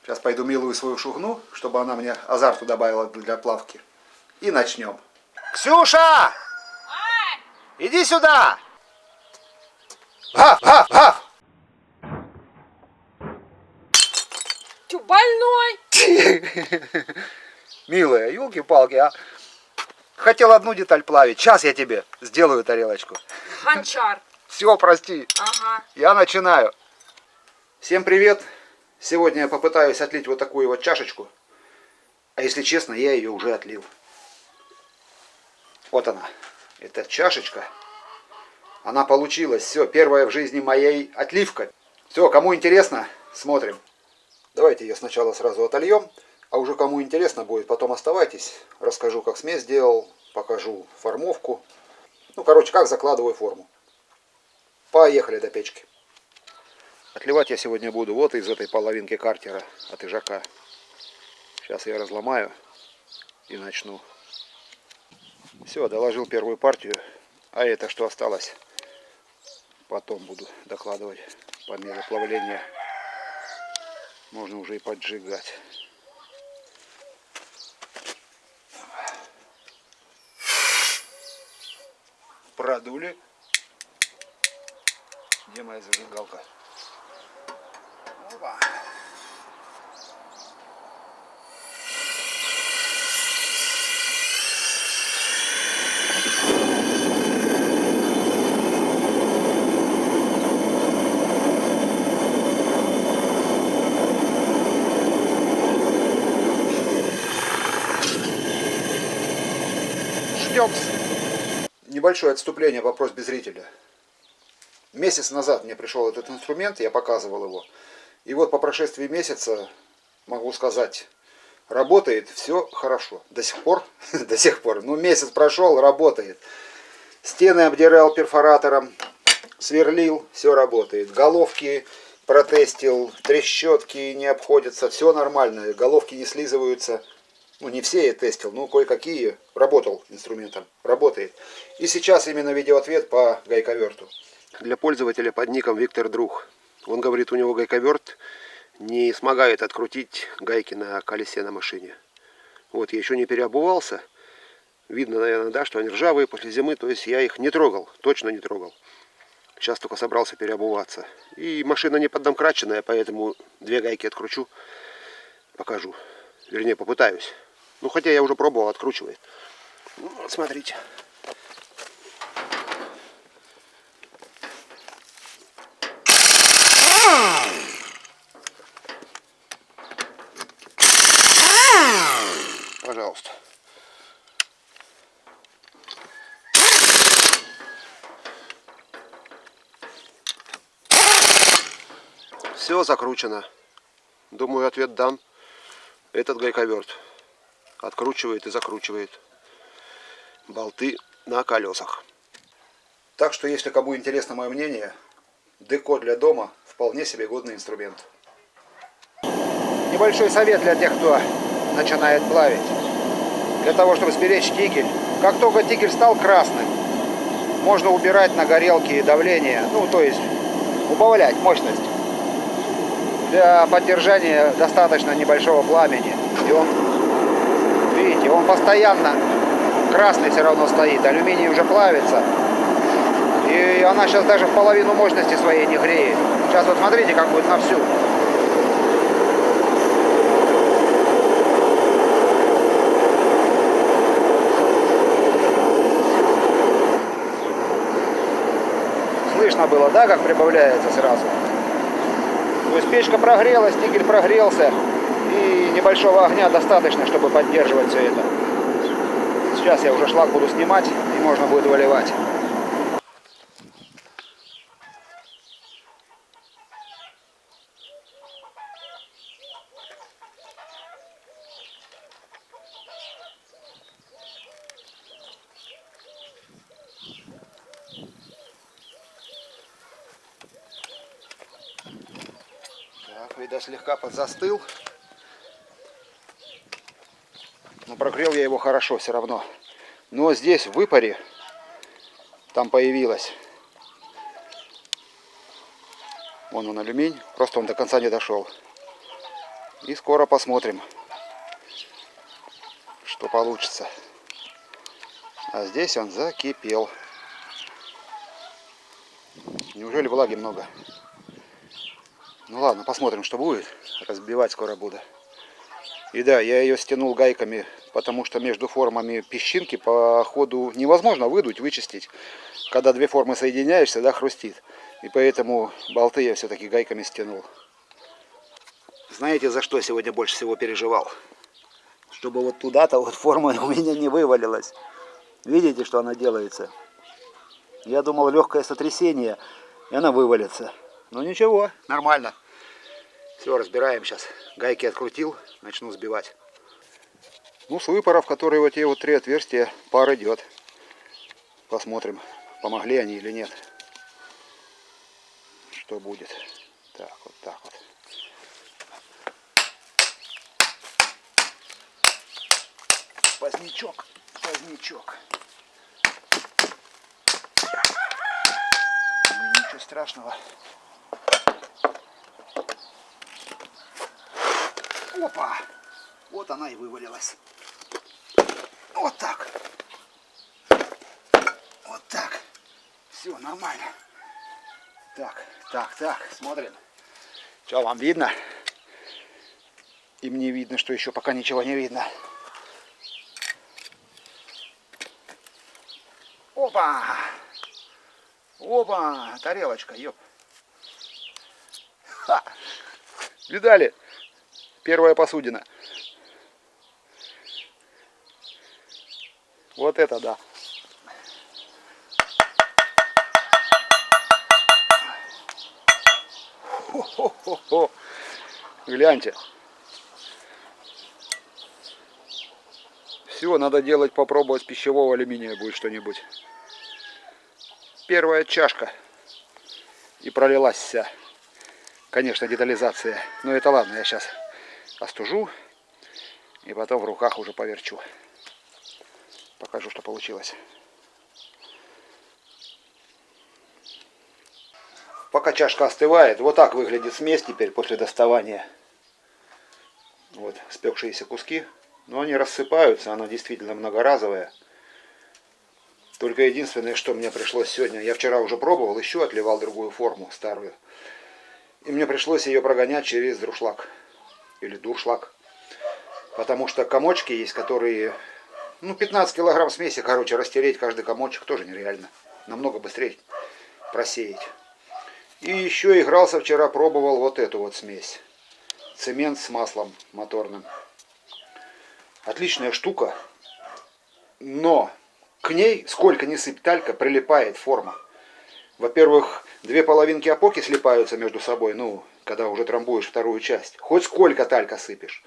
Сейчас пойду милую свою шугну, чтобы она мне азарту добавила для плавки. И начнем. Ксюша! Иди сюда! Гав, гав, гав! Ты больной? Милая, елки-палки, а. Хотел одну деталь плавить. Сейчас я тебе сделаю тарелочку. Гончар. Все, прости. Ага. Я начинаю. Всем привет. Сегодня я попытаюсь отлить вот такую вот чашечку. А если честно, я ее уже отлил. Вот она. Эта чашечка. Она получилась. Все, первая в жизни моей отливка. Все, кому интересно, смотрим. Давайте ее сначала сразу отольем. А уже кому интересно будет, потом оставайтесь. Расскажу, как смесь делал. Покажу формовку. Ну, короче, как закладываю форму. Поехали до печки. Отливать я сегодня буду вот из этой половинки картера от Ижака. Сейчас я разломаю и начну. Все, доложил первую партию. А это что осталось, потом буду докладывать по мере плавления. Можно уже и поджигать. Продули. Где моя зажигалка? Опа. Ждем. Небольшое отступление по просьбе зрителя. Месяц назад мне пришел этот инструмент, я показывал его. И вот по прошествии месяца, могу сказать, работает все хорошо. До сих пор, ну месяц прошел, работает. Стены обдирал перфоратором, сверлил, все работает. Головки протестил, трещотки не обходятся, все нормально. Головки не слизываются. Ну, не все я тестил, но кое-какие. Работал инструментом, работает. И сейчас именно видеоответ по гайковерту. Для пользователя под ником Виктор Друг. Он говорит, у него гайковерт не смогает открутить гайки на колесе на машине. Вот, я еще не переобувался. Видно, наверное, да, что они ржавые после зимы. То есть я их не трогал, точно не трогал. Сейчас только собрался переобуваться. И машина не поддомкраченная, поэтому две гайки откручу. Покажу. Вернее, попытаюсь. Ну, хотя я уже пробовал, откручивает. Ну, вот смотрите. Пожалуйста. Все закручено. Думаю, ответ дам. Этот гайковерт откручивает и закручивает болты на колесах. Так что, если кому интересно мое мнение, деко для дома вполне себе годный инструмент. Небольшой совет для тех, кто начинает плавить. Для того, чтобы сберечь тигель. Как только тигель стал красным, можно убирать на горелке давление, ну то есть убавлять мощность. Для поддержания достаточно небольшого пламени. И он, видите, он постоянно красный все равно стоит. Алюминий уже плавится. И она сейчас даже в половину мощности своей не греет. Сейчас вот смотрите, как будет на всю. Слышно было, да, как прибавляется сразу? То есть печка прогрелась, тигель прогрелся, и небольшого огня достаточно, чтобы поддерживать все это. Сейчас я уже шлак буду снимать, и можно будет выливать. Так, видно, слегка подзастыл. Но прогрел я его хорошо все равно. Но здесь в выпаре там появилось. Вон он алюминий, просто он до конца не дошел. И скоро посмотрим, что получится. А здесь он закипел. Неужели влаги много? Ну ладно, посмотрим, что будет. Разбивать скоро буду. И да, я ее стянул гайками, потому что между формами песчинки по ходу невозможно выдуть, вычистить. Когда две формы соединяешь, всегда хрустит. И поэтому болты я все-таки гайками стянул. Знаете, за что я сегодня больше всего переживал? Чтобы вот туда-то вот форма у меня не вывалилась. Видите, что она делается? Я думал, легкое сотрясение, и она вывалится. Но ничего, нормально. Все, разбираем сейчас. Гайки открутил, начну сбивать. Ну, с выпоров, которые вот те вот 3 отверстия, пар идет. Посмотрим, помогли они или нет. Что будет. Так, вот так вот. Позднячок, позднячок. Ну, ничего страшного. Опа! Вот она и вывалилась. Вот так. Вот так. Все, нормально. Так, смотрим. Что, вам видно? И мне видно, что еще пока ничего не видно. Опа! Опа! Тарелочка, ёп. Ха! Видали? Первая посудина. Вот это да. Хо-хо-хо-хо. Гляньте. Все, надо делать, попробовать пищевого алюминия будет что-нибудь. Первая чашка. И пролилась вся. Конечно, детализация. Но это ладно, я сейчас остужу. И потом в руках уже поверчу. Покажу, что получилось. Пока чашка остывает, вот так выглядит смесь теперь после доставания. Вот спекшиеся куски. Но они рассыпаются, она действительно многоразовая. Только единственное, что мне пришлось сегодня, я вчера уже пробовал, еще отливал другую форму, старую. И мне пришлось ее прогонять через друшлаг. Или дуршлаг. Потому что комочки есть, которые, 15 килограмм смеси, короче, растереть каждый комочек тоже нереально. Намного быстрее просеять. И еще игрался вчера, пробовал вот эту вот смесь. Цемент с маслом моторным. Отличная штука. Но к ней, сколько ни сыпь талька, прилипает форма. Во-первых, 2 половинки опоки слипаются между собой, когда уже трамбуешь вторую часть. Хоть сколько талька сыпешь,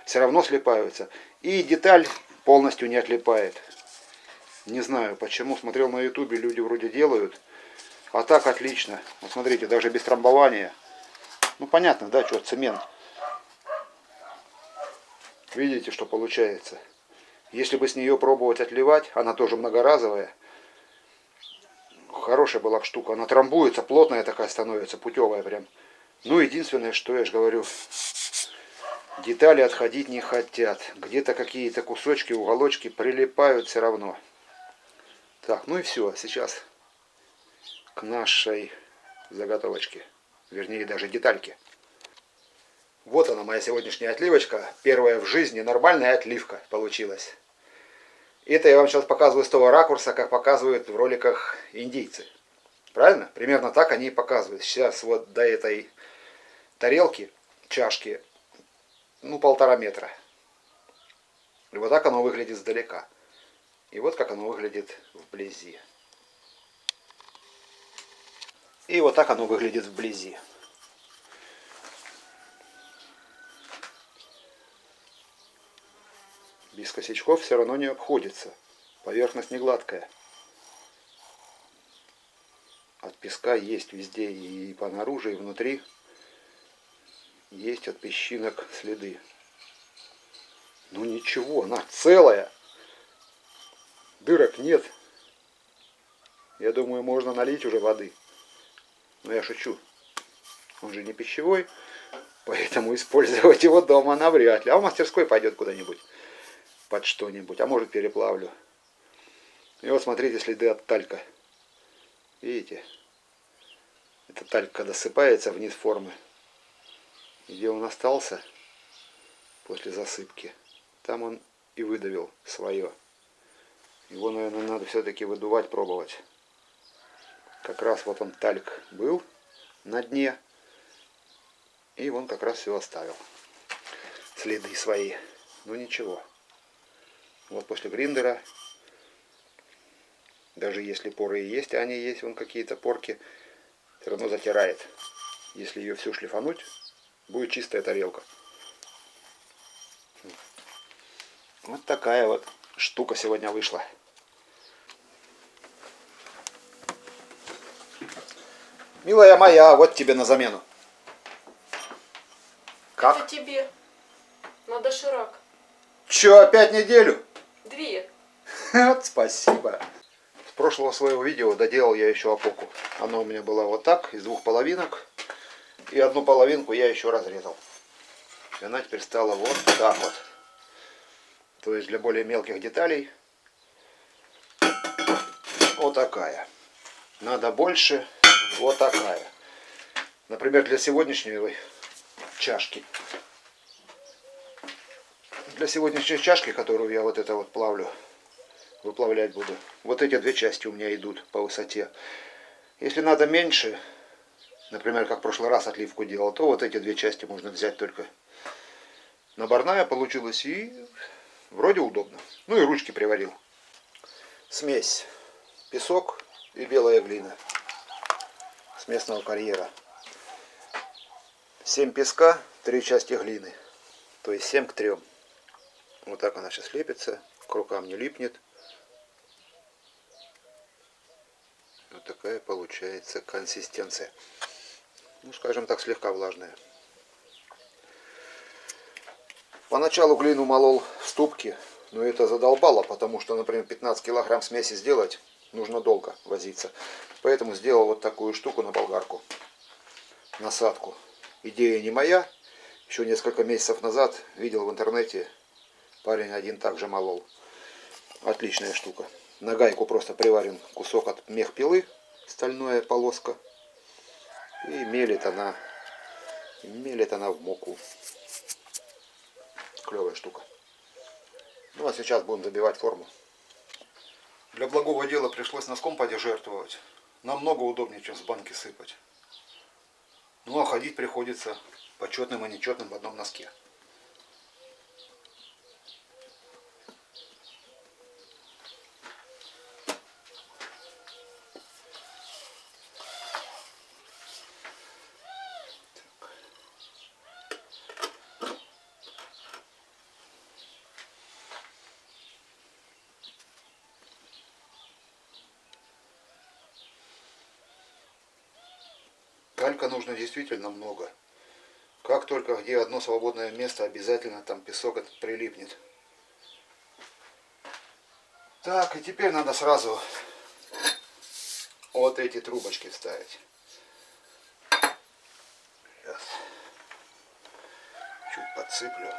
все равно слипаются. И деталь полностью не отлипает. Не знаю почему, смотрел на ютубе, люди вроде делают. А так отлично. Вот смотрите, даже без трамбования. Понятно, да, что цемент. Видите, что получается. Если бы с нее пробовать отливать, она тоже многоразовая. Хорошая была бы штука. Она трамбуется, плотная такая становится, путевая прям. Единственное, что я же говорю, детали отходить не хотят. Где-то какие-то кусочки, уголочки прилипают все равно. Так, и все. Сейчас к нашей заготовочке. Вернее, даже детальке. Вот она, моя сегодняшняя отливочка. Первая в жизни нормальная отливка получилась. Это я вам сейчас показываю с того ракурса, как показывают в роликах индийцы. Правильно? Примерно так они и показывают. Сейчас вот до этой тарелки, чашки, 1,5 метра. И вот так оно выглядит сдалека. И вот как оно выглядит вблизи. И вот так оно выглядит вблизи. Без косячков все равно не обходится. Поверхность не гладкая. От песка есть везде, и по наружу, и внутри. Есть от песчинок следы. Ничего, она целая. Дырок нет. Я думаю, можно налить уже воды. Но я шучу. Он же не пищевой. Поэтому использовать его дома навряд ли. А в мастерской пойдет куда-нибудь под что-нибудь. А может переплавлю. И вот смотрите следы от талька. Видите? Это тальк, когда ссыпается вниз формы. Где он остался после засыпки, там он и выдавил свое. Его, наверное, надо все-таки выдувать, пробовать. Как раз вот он тальк был на дне. И он как раз все оставил. Следы свои. Ну ничего. Вот после гриндера, даже если поры и есть, а они есть, вон какие-то порки, все равно затирает. Если ее всю шлифануть, будет чистая тарелка. Вот такая вот штука сегодня вышла. Милая моя, вот тебе на замену. Это Как? тебе. На доширак. Че, опять неделю? 2. Вот, спасибо. С прошлого своего видео доделал я еще опоку. Она у меня была вот так, из 2 половинок. И одну половинку я еще разрезал. И она теперь стала вот так вот. То есть для более мелких деталей вот такая. Надо больше, вот такая. Например, для сегодняшней чашки. Для сегодняшней чашки, которую я вот это вот плавлю, выплавлять буду. Вот эти 2 части у меня идут по высоте. Если надо меньше, например, как в прошлый раз отливку делал, то вот эти 2 части можно взять только. Наборная получилась и вроде удобно. Ну и ручки приварил. Смесь. Песок и белая глина. С местного карьера. 7 песка, 3 части глины. То есть 7 к 3. Вот так она сейчас лепится. К рукам не липнет. Вот такая получается консистенция. Ну, скажем так, слегка влажная. Поначалу глину молол в ступке, но это задолбало, потому что, например, 15 килограмм смеси сделать нужно долго возиться. Поэтому сделал вот такую штуку на болгарку. Насадку. Идея не моя. Еще несколько месяцев назад видел в интернете, парень один также молол. Отличная штука. На гайку просто приварен кусок от мехпилы, стальная полоска. И мелит она в муку. Клевая штука. Ну а сейчас будем забивать форму. Для благого дела пришлось носком подержертвовать. Намного удобнее, чем с банки сыпать. Ну а ходить приходится почетным и нечетным в одном носке. Талька нужно действительно много. Как только где одно свободное место, обязательно там песок этот прилипнет. Так, и теперь надо сразу вот эти трубочки вставить. Сейчас. Чуть подсыплю.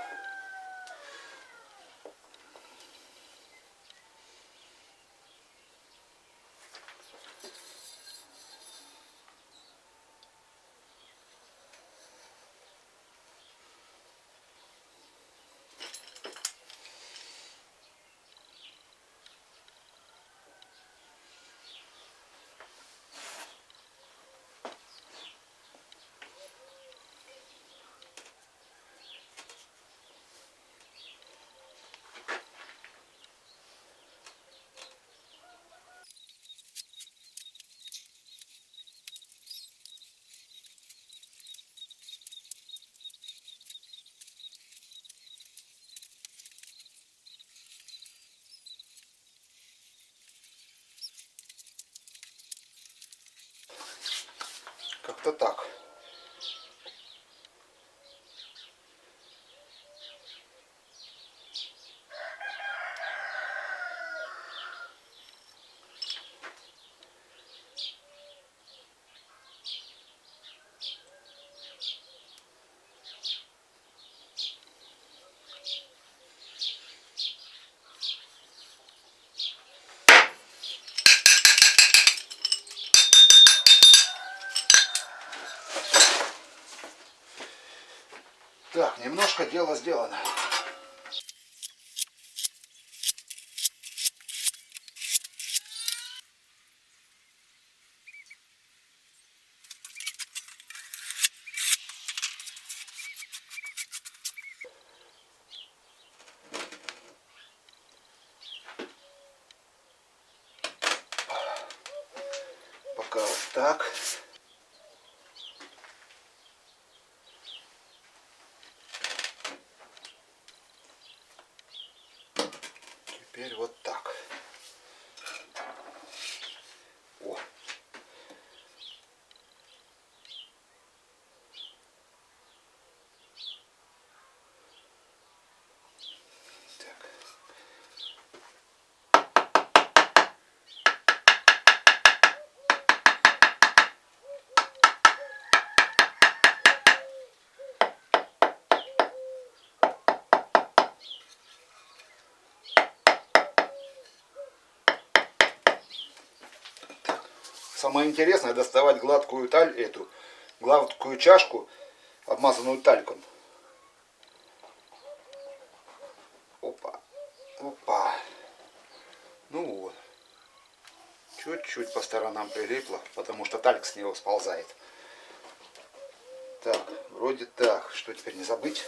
Как-то так. Так, немножко дело сделано. Пока вот так. Теперь вот так. О. Так. Самое интересное доставать гладкую гладкую чашку, обмазанную тальком. Опа, опа. Ну вот. Чуть-чуть по сторонам прилипло, потому что тальк с него сползает. Так, вроде так. Что теперь не забыть?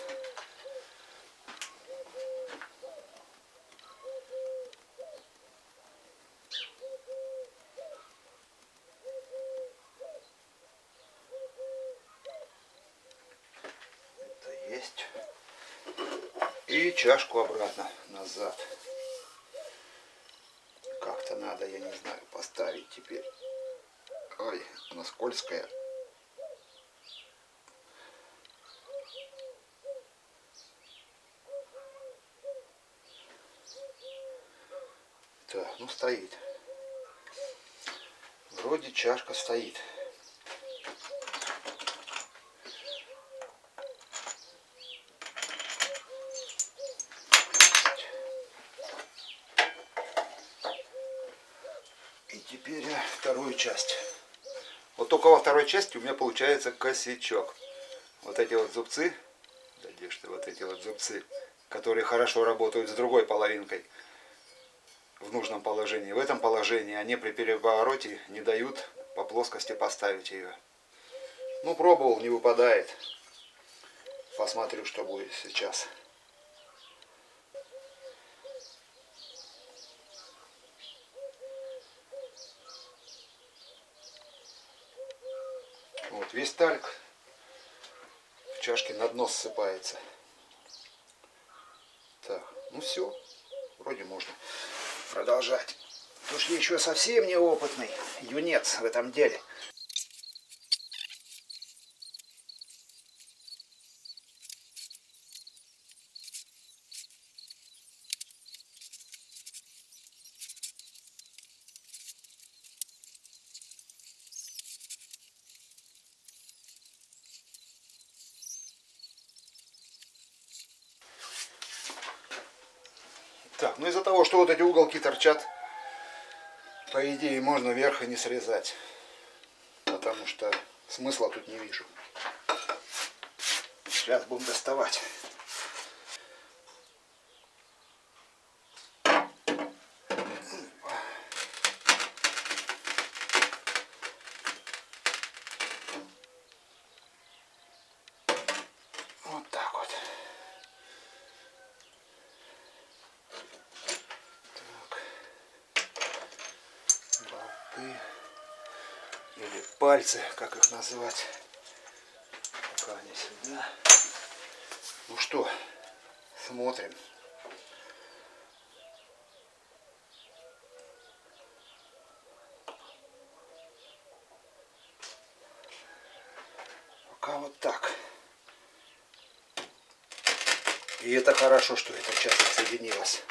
Это есть. И чашку обратно назад. Как-то надо, я не знаю, поставить теперь. Ой, она скользкая. Так, ну стоит. Вроде чашка стоит. И теперь вторую часть. Вот только во второй части у меня получается косячок. Вот эти вот зубцы, да где ж ты, вот эти вот зубцы, которые хорошо работают с другой половинкой в нужном положении. В этом положении они при перевороте не дают по плоскости поставить ее. Ну, пробовал, не выпадает. Посмотрю, что будет сейчас. Вот весь тальк в чашке на дно ссыпается. Так, ну все, вроде можно продолжать. Потому что я еще совсем неопытный юнец в этом деле. Так, ну из-за того, что вот эти уголки торчат, по идее можно вверх и не срезать. Потому что смысла тут не вижу. Сейчас будем доставать. Вот так вот. Так. Болты. Или пальцы, как их называть. Пока они сюда. Ну что, смотрим. Пока вот так. И это хорошо, что эта часть отсоединилась.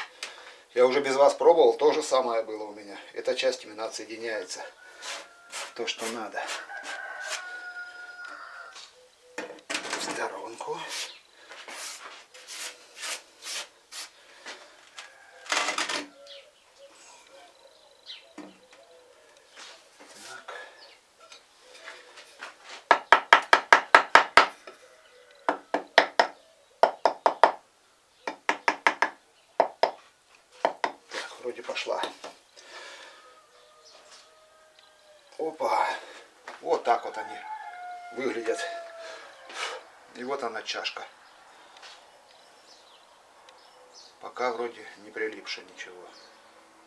Я уже без вас пробовал, то же самое было у меня. Эта часть именно отсоединяется. То, что надо. В сторонку. Так. Вроде пошла. Опа. Вот так вот они выглядят. И вот она чашка. Пока вроде не прилипшая ничего.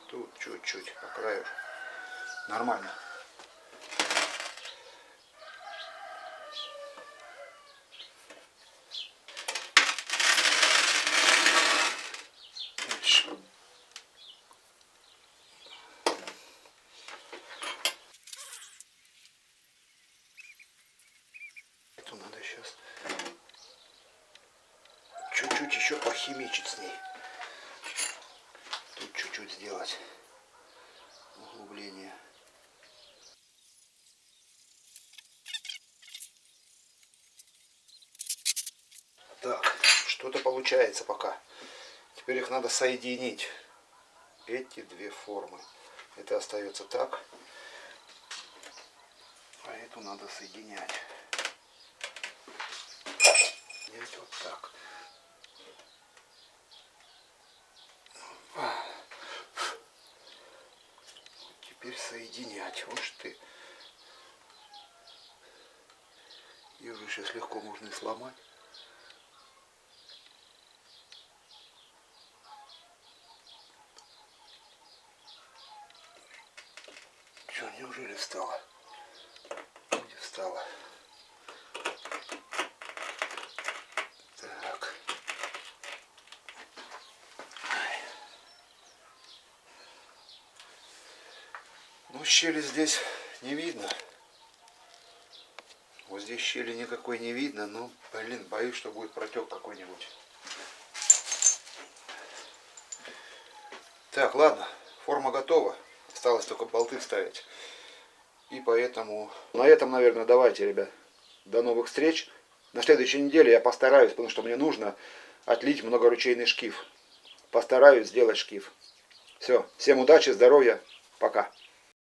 Тут чуть-чуть по краю. Нормально. Дальше. Эту надо сейчас чуть-чуть еще похимичить с ней. Тут чуть-чуть сделать углубление. Так, что-то получается пока. Теперь их надо соединить. Эти две формы. Это остается так. А эту надо соединять. Соединять вот так. Теперь соединять. Вот ж ты. Ее уже сейчас легко можно и сломать. Что, неужели встала? Где встала? Так. Ну, щели здесь не видно. Вот здесь щели никакой не видно, но, блин, боюсь, что будет протек какой-нибудь. Так, ладно, форма готова. Осталось только болты вставить. И поэтому на этом, наверное, давайте, ребят. До новых встреч. На следующей неделе я постараюсь, потому что мне нужно отлить многоручейный шкив. Постараюсь сделать шкив. Все, всем удачи, здоровья, пока.